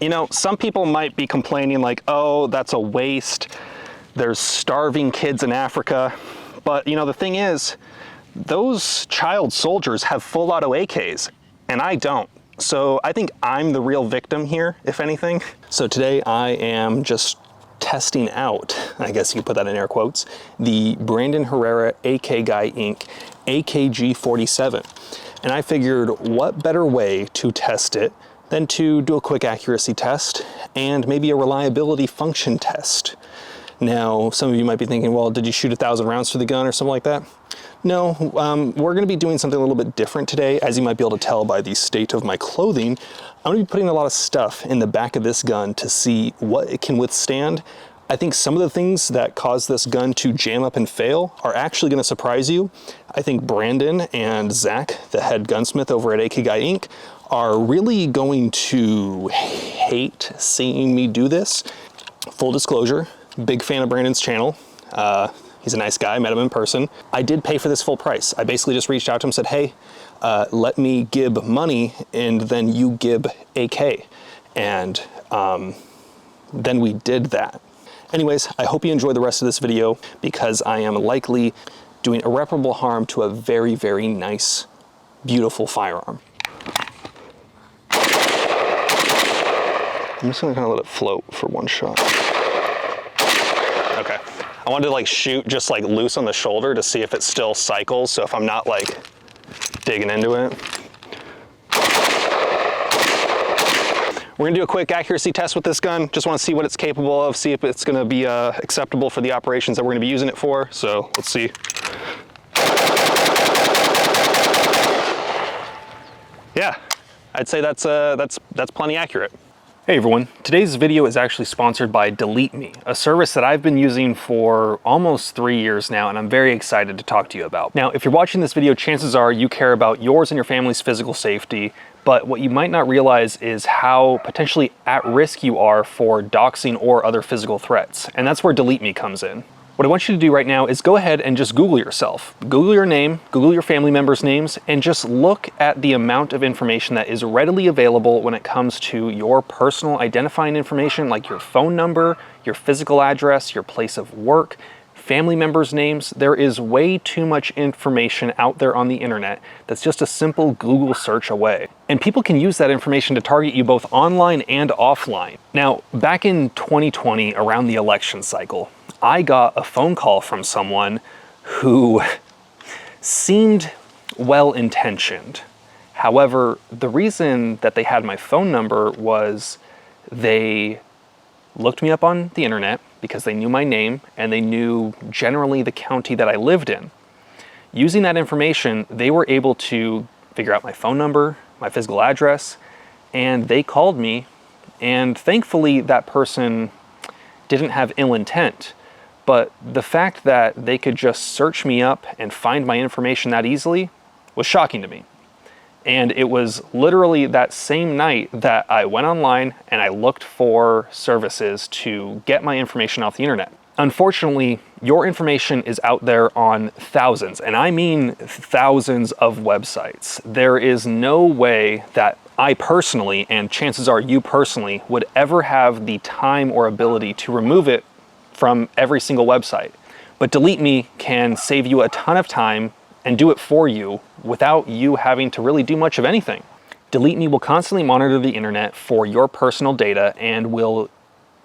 You know, some people might be complaining like, oh, that's a waste. There's starving kids in Africa. But you know, the thing is, those child soldiers have full auto AKs and I don't. So I think I'm the real victim here, if anything. So today I am just testing out, I guess you could put that in air quotes, the Brandon Herrera AK Guy Inc. AKG47. And I figured what better way to test it than to do a quick accuracy test and maybe a reliability function test. Now, some of you might be thinking, well, did you shoot 1,000 rounds through the gun or something like that? No, we're gonna be doing something a little bit different today. As you might be able to tell by the state of my clothing, I'm gonna be putting a lot of stuff in the back of this gun to see what it can withstand. I think some of the things that cause this gun to jam up and fail are actually gonna surprise you. I think Brandon and Zach, the head gunsmith over at AK Guy Inc., are really going to hate seeing me do this. Full disclosure, big fan of Brandon's channel. He's a nice guy, met him in person. I did pay for this full price. I basically just reached out to him and said, hey, let me give money and then you give AK. And then we did that. Anyways, I hope you enjoy the rest of this video because I am likely doing irreparable harm to a very, very nice, beautiful firearm. I'm just gonna kind of let it float for one shot. Okay, I wanted to like shoot just like loose on the shoulder to see if it still cycles. So if I'm not like digging into it. We're gonna do a quick accuracy test with this gun. Just wanna see what it's capable of, see if it's gonna be acceptable for the operations that we're gonna be using it for. So let's see. Yeah, I'd say that's plenty accurate. Hey everyone, today's video is actually sponsored by DELETEME, a service that I've been using for almost 3 years now and I'm very excited to talk to you about. Now, if you're watching this video, chances are you care about yours and your family's physical safety, but what you might not realize is how potentially at risk you are for doxing or other physical threats, and that's where DELETEME comes in. What I want you to do right now is go ahead and just Google yourself. Google your name, Google your family members' names, and just look at the amount of information that is readily available when it comes to your personal identifying information like your phone number, your physical address, your place of work, family members' names. There is way too much information out there on the internet that's just a simple Google search away. And people can use that information to target you both online and offline. Now, back in 2020, around the election cycle, I got a phone call from someone who seemed well-intentioned. However, the reason that they had my phone number was they looked me up on the internet because they knew my name and they knew generally the county that I lived in. Using that information, they were able to figure out my phone number, my physical address, and they called me, and thankfully that person didn't have ill intent. But the fact that they could just search me up and find my information that easily was shocking to me. And it was literally that same night that I went online and I looked for services to get my information off the internet. Unfortunately, your information is out there on thousands, and I mean thousands of websites. There is no way that I personally, and chances are you personally, would ever have the time or ability to remove it from every single website. But DELETEME can save you a ton of time and do it for you without you having to really do much of anything. DELETEME will constantly monitor the internet for your personal data and will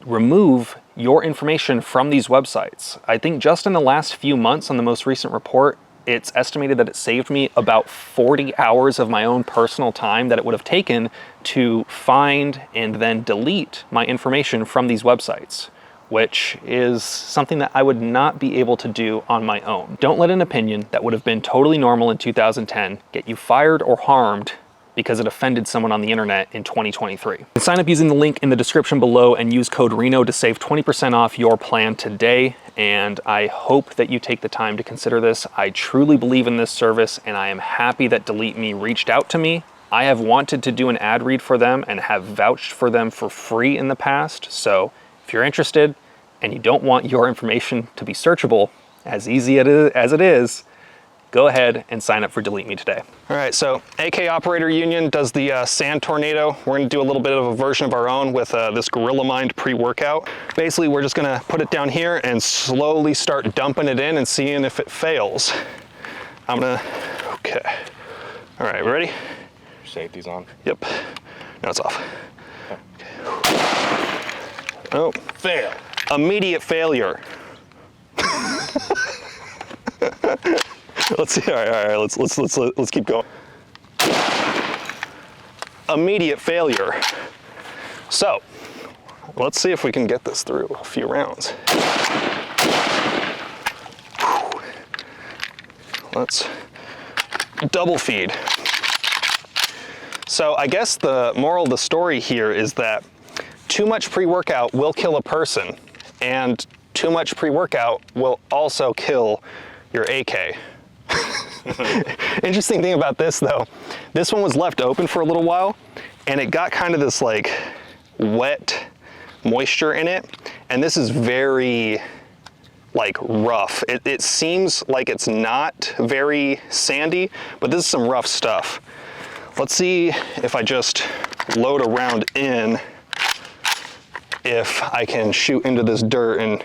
remove your information from these websites. I think just in the last few months on the most recent report, it's estimated that it saved me about 40 hours of my own personal time that it would have taken to find and then delete my information from these websites, which is something that I would not be able to do on my own. Don't let an opinion that would have been totally normal in 2010 get you fired or harmed because it offended someone on the internet in 2023. You can sign up using the link in the description below and use code RENO to save 20% off your plan today. And I hope that you take the time to consider this. I truly believe in this service and I am happy that DELETEME reached out to me. I have wanted to do an ad read for them and have vouched for them for free in the past. So if you're interested and you don't want your information to be searchable, as easy as it is, go ahead and sign up for Delete Me today. All right, so AK Operator Union does the Sand Tornado. We're gonna do a little bit of a version of our own with this Gorilla Mind pre-workout. Basically, we're just gonna put it down here and slowly start dumping it in and seeing if it fails. Okay. All right, ready? Safety's on. Yep. Now it's off. Okay. Oh, Fail. Immediate failure. Let's see. All right. Let's keep going. Immediate failure. So, let's see if we can get this through a few rounds. Let's double feed. So I guess the moral of the story here is that too much pre-workout will kill a person, and too much pre-workout will also kill your AK. Interesting thing about this though, this one was left open for a little while and it got kind of this like wet moisture in it, and this is very like rough. It seems like it's not very sandy, but this is some rough stuff. Let's see if I just load a round in, if I can shoot into this dirt. And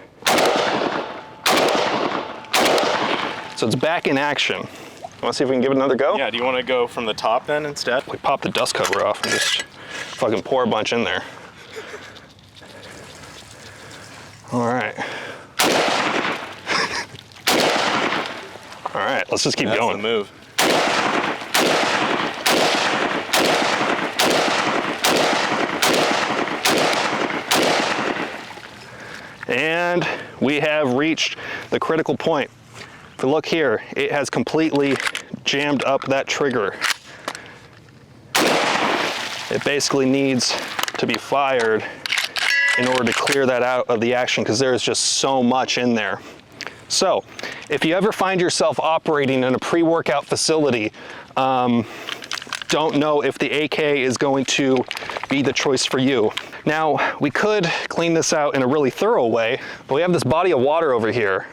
so it's back in action. Want to see if we can give it another go? Yeah, do you want to go from the top then instead? We pop the dust cover off and just fucking pour a bunch in there. All right. All right, let's just keep going. That's the move. And we have reached the critical point. If you look here, it has completely jammed up that trigger. It basically needs to be fired in order to clear that out of the action, because there's just so much in there. So if you ever find yourself operating in a pre-workout facility, don't know if the AK is going to be the choice for you. Now, we could clean this out in a really thorough way, but we have this body of water over here.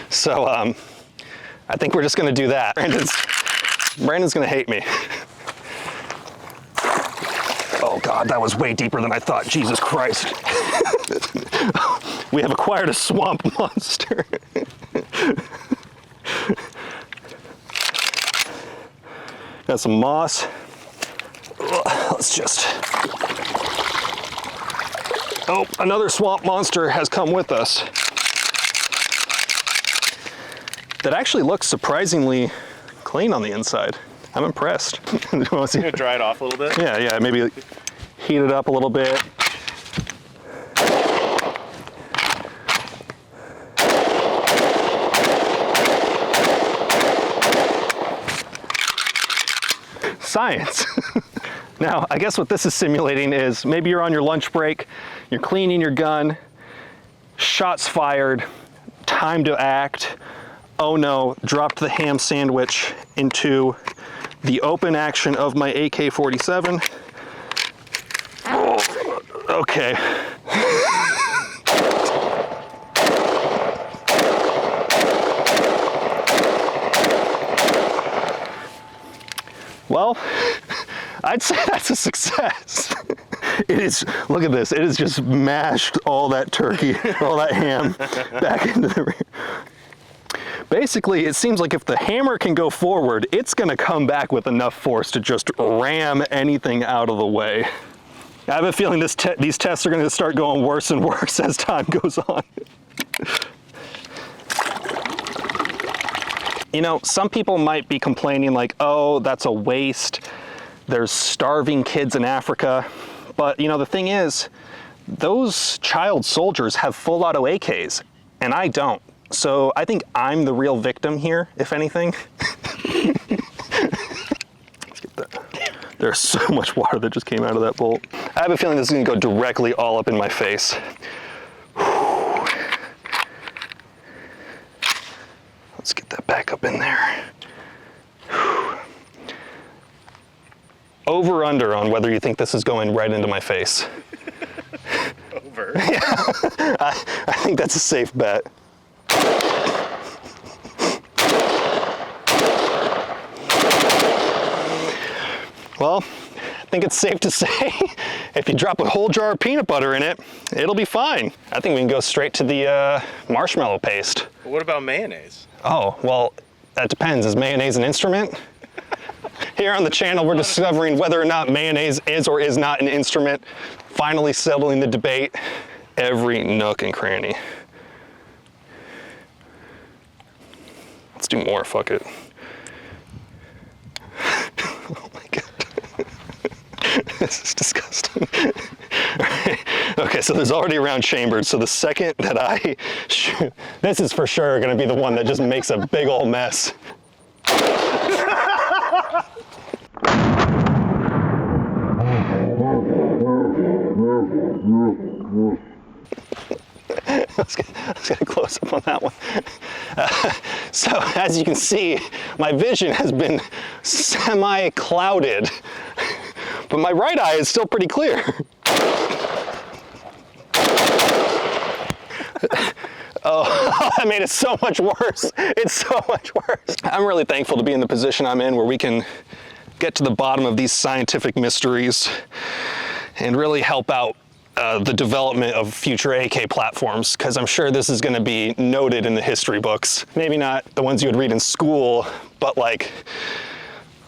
So I think we're just gonna do that. Brandon's gonna hate me. Oh God, that was way deeper than I thought, Jesus Christ. We have acquired a swamp monster. Got some moss. Let's just... Oh, another swamp monster has come with us. That actually looks surprisingly clean on the inside. I'm impressed. You want to dry it off a little bit? Yeah, maybe heat it up a little bit. Science. Now, I guess what this is simulating is maybe you're on your lunch break, you're cleaning your gun, shots fired, time to act. Oh no, dropped the ham sandwich into the open action of my AK-47. Oh, okay. Well, I'd say that's a success. It is, look at this, it has just mashed all that turkey, all that ham back into the rear. Basically, it seems like if the hammer can go forward, it's gonna come back with enough force to just ram anything out of the way. I have a feeling these tests are gonna start going worse and worse as time goes on. You know, some people might be complaining like, oh, that's a waste. There's starving kids in Africa. But you know, the thing is, those child soldiers have full auto AKs and I don't. So I think I'm the real victim here, if anything. Let's get that. There's so much water that just came out of that bolt. I have a feeling this is gonna go directly all up in my face. Let's get that back up in there. Over under on whether you think this is going right into my face. Over? Yeah, I think that's a safe bet. Well, I think it's safe to say if you drop a whole jar of peanut butter in it, it'll be fine. I think we can go straight to the marshmallow paste. But what about mayonnaise? Oh, well, that depends. Is mayonnaise an instrument? Here on the channel, we're discovering whether or not mayonnaise is or is not an instrument, finally settling the debate, every nook and cranny. Let's do more, fuck it. Oh my God. This is disgusting. Right. Okay, so there's already a round chambered, so the second that I shoot, this is for sure gonna be the one that just makes a big old mess. Let's get a close up on that one. So as you can see, my vision has been semi-clouded, but my right eye is still pretty clear. Oh, that made it so much worse. It's so much worse. I'm really thankful to be in the position I'm in where we can get to the bottom of these scientific mysteries and really help out the development of future AK platforms, because I'm sure this is going to be noted in the history books. Maybe not the ones you would read in school, but like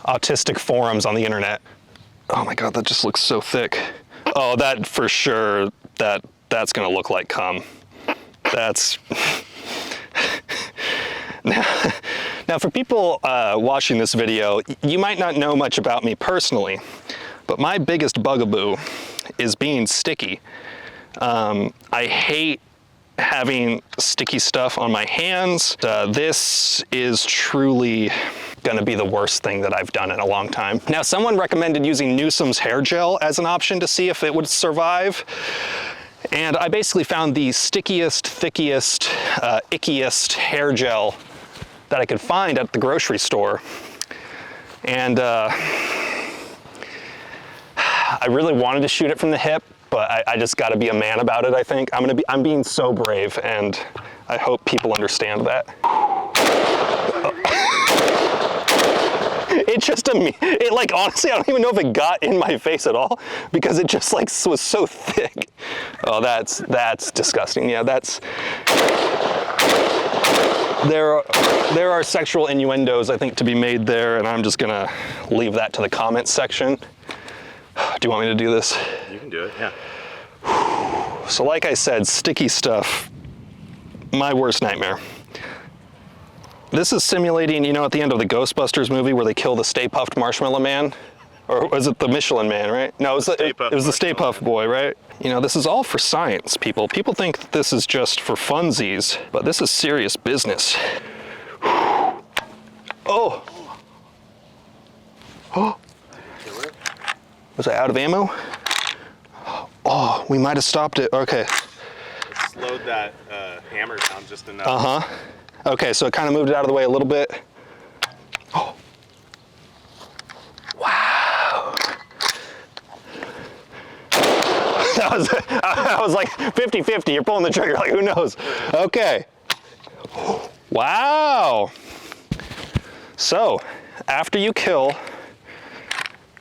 autistic forums on the internet. Oh my God, that just looks so thick. Oh, that for sure, that's going to look like cum. That's... Now for people watching this video, you might not know much about me personally, but my biggest bugaboo is being sticky. I hate having sticky stuff on my hands. This is truly gonna be the worst thing that I've done in a long time. Now, someone recommended using Newsoms hair gel as an option to see if it would survive. And I basically found the stickiest, thickiest, ickiest hair gel that I could find at the grocery store. And I really wanted to shoot it from the hip, but I just gotta be a man about it, I think. I'm being so brave, and I hope people understand that. It like, honestly, I don't even know if it got in my face at all, because it just like was so thick. Oh, that's disgusting. Yeah, there are sexual innuendos, I think, to be made there, and I'm just gonna leave that to the comments section. Do you want me to do this? You can do it, yeah. So like I said, sticky stuff, my worst nightmare. This is simulating, you know, at the end of the Ghostbusters movie where they kill the Stay Puft Marshmallow Man? Or was it the Michelin Man, right? No, it was the Stay Puft Boy, right? You know, this is all for science, people. People think that this is just for funsies, but this is serious business. Oh! Oh! Was I out of ammo? Oh, we might have stopped it. Okay. It slowed that hammer down just enough. Uh-huh. Okay, so it kind of moved it out of the way a little bit. Oh. Wow. I was like 50-50. You're pulling the trigger, like, who knows? Okay. Wow. So, after you kill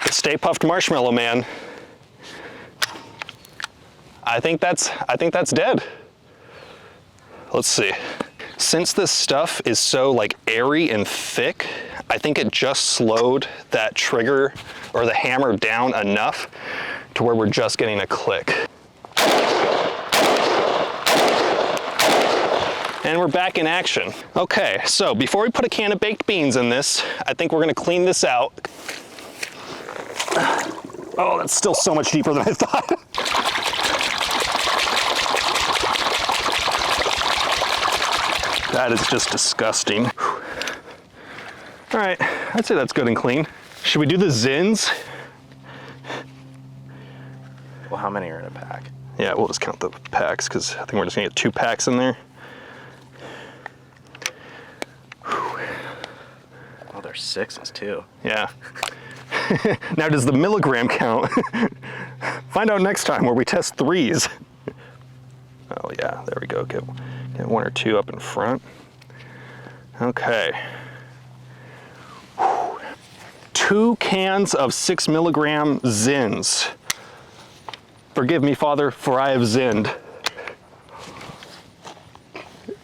the Stay Puft Marshmallow Man, I think that's dead. Let's see. Since this stuff is so like airy and thick, I think it just slowed that trigger or the hammer down enough to where we're just getting a click. And we're back in action. Okay, so before we put a can of baked beans in this, I think we're gonna clean this out. Oh, that's still so much deeper than I thought. That is just disgusting. All right, I'd say that's good and clean. Should we do the Zyns? Well, how many are in a pack? Yeah, we'll just count the packs because I think we're just gonna get 2 packs in there. Oh, there's 6s too. Yeah. Now, does the milligram count? Find out next time where we test 3s. Oh yeah, there we go. Get 1 or 2 up in front. Okay. 2 2 cans of 6 milligram zins. Forgive me, Father, for I have zinned.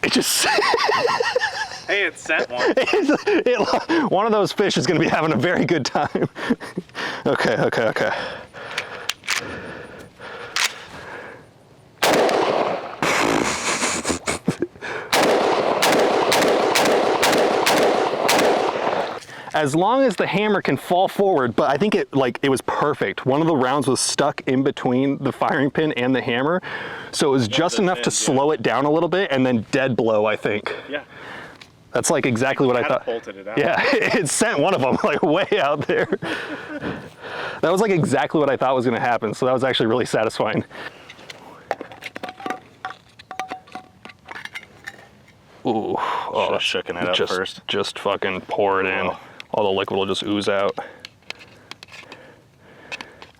It just... Hey, it sent one. One of those fish is going to be having a very good time. Okay. As long as the hammer can fall forward, but I think it was perfect. One of the rounds was stuck in between the firing pin and the hammer, so it was just enough to slow it down a little bit, and then dead blow, I think. Yeah. That's like exactly what I thought. Bolted it out. Yeah, it sent one of them like way out there. That was like exactly what I thought was going to happen, so that was actually really satisfying. Ooh, oh, shooken it up first. Just fucking pour it in. All the liquid will just ooze out.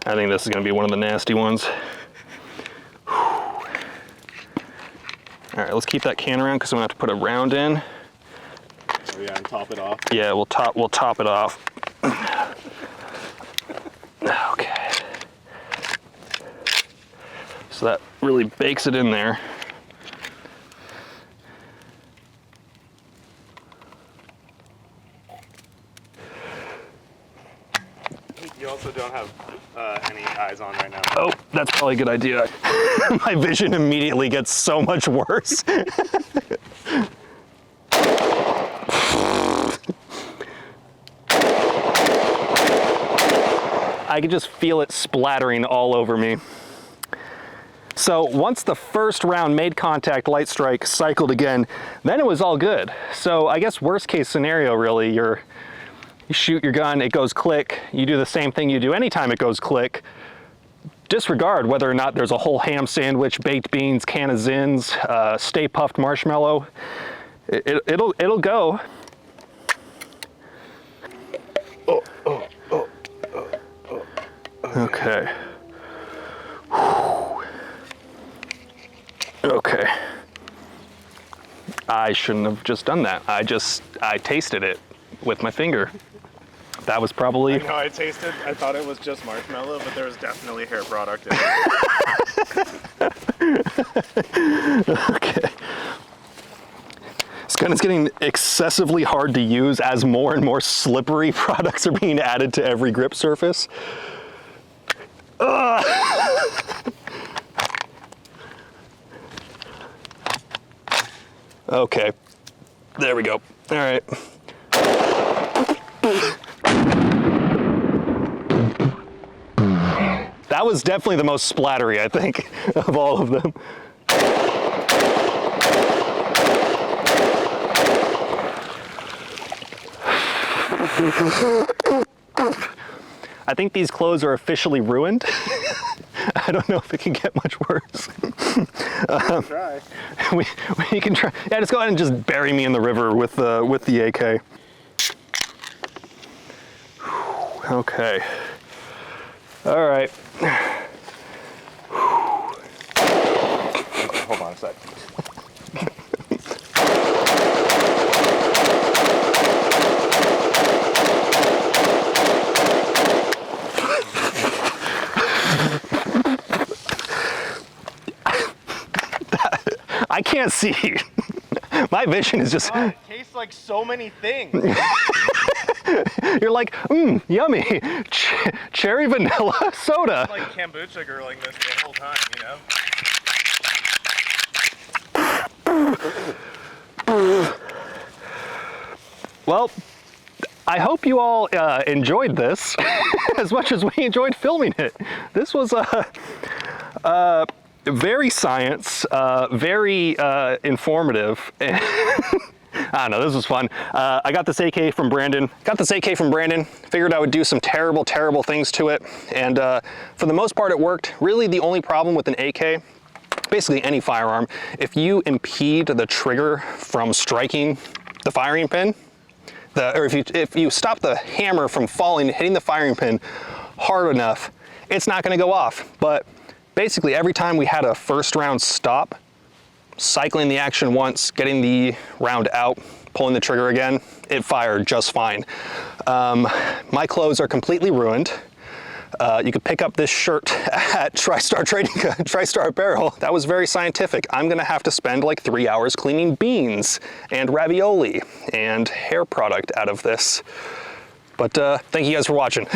I think this is going to be one of the nasty ones. All right, let's keep that can around because I'm going to have to put a round in. Oh yeah, and top it off. Yeah, we'll top it off. Okay. So that really bakes it in there. You also don't have any eyes on right now. Oh, that's probably a good idea. My vision immediately gets so much worse. I could just feel it splattering all over me. So once the first round made contact, light strike, cycled again, then it was all good. So I guess worst case scenario really, you shoot your gun, it goes click, you do the same thing you do anytime it goes click. Disregard whether or not there's a whole ham sandwich, baked beans, can of Zins, Stay Puffed marshmallow. It'll go. Okay. Okay. I shouldn't have just done that. I tasted it with my finger. That was probably... I know, I thought it was just marshmallow, but there was definitely hair product in it. Okay. This gun is getting excessively hard to use as more and more slippery products are being added to every grip surface. Okay, there we go. All right. That was definitely the most splattery, I think, of all of them. I think these clothes are officially ruined. I don't know if it can get much worse. Try. We can try. Yeah, just go ahead and just bury me in the river with the AK. Okay. All right. Hold on a sec. I can't see. My vision is just... God, it tastes like so many things. You're like, yummy. Cherry vanilla soda. It's like kombucha girling this the whole time, you know? Well, I hope you all enjoyed this as much as we enjoyed filming it. This was very science, very informative. I don't know, this was fun. I got this AK from Brandon. Figured I would do some terrible, terrible things to it. And for the most part, it worked. Really, the only problem with an AK, basically any firearm, if you impede the trigger from striking the firing pin, or if you stop the hammer from falling, hitting the firing pin hard enough, it's not gonna go off. But basically every time we had a first round stop, cycling the action once, getting the round out, pulling the trigger again, it fired just fine. My clothes are completely ruined. You could pick up this shirt at TriStar Apparel. That was very scientific. I'm gonna have to spend like 3 hours cleaning beans and ravioli and hair product out of this. But thank you guys for watching.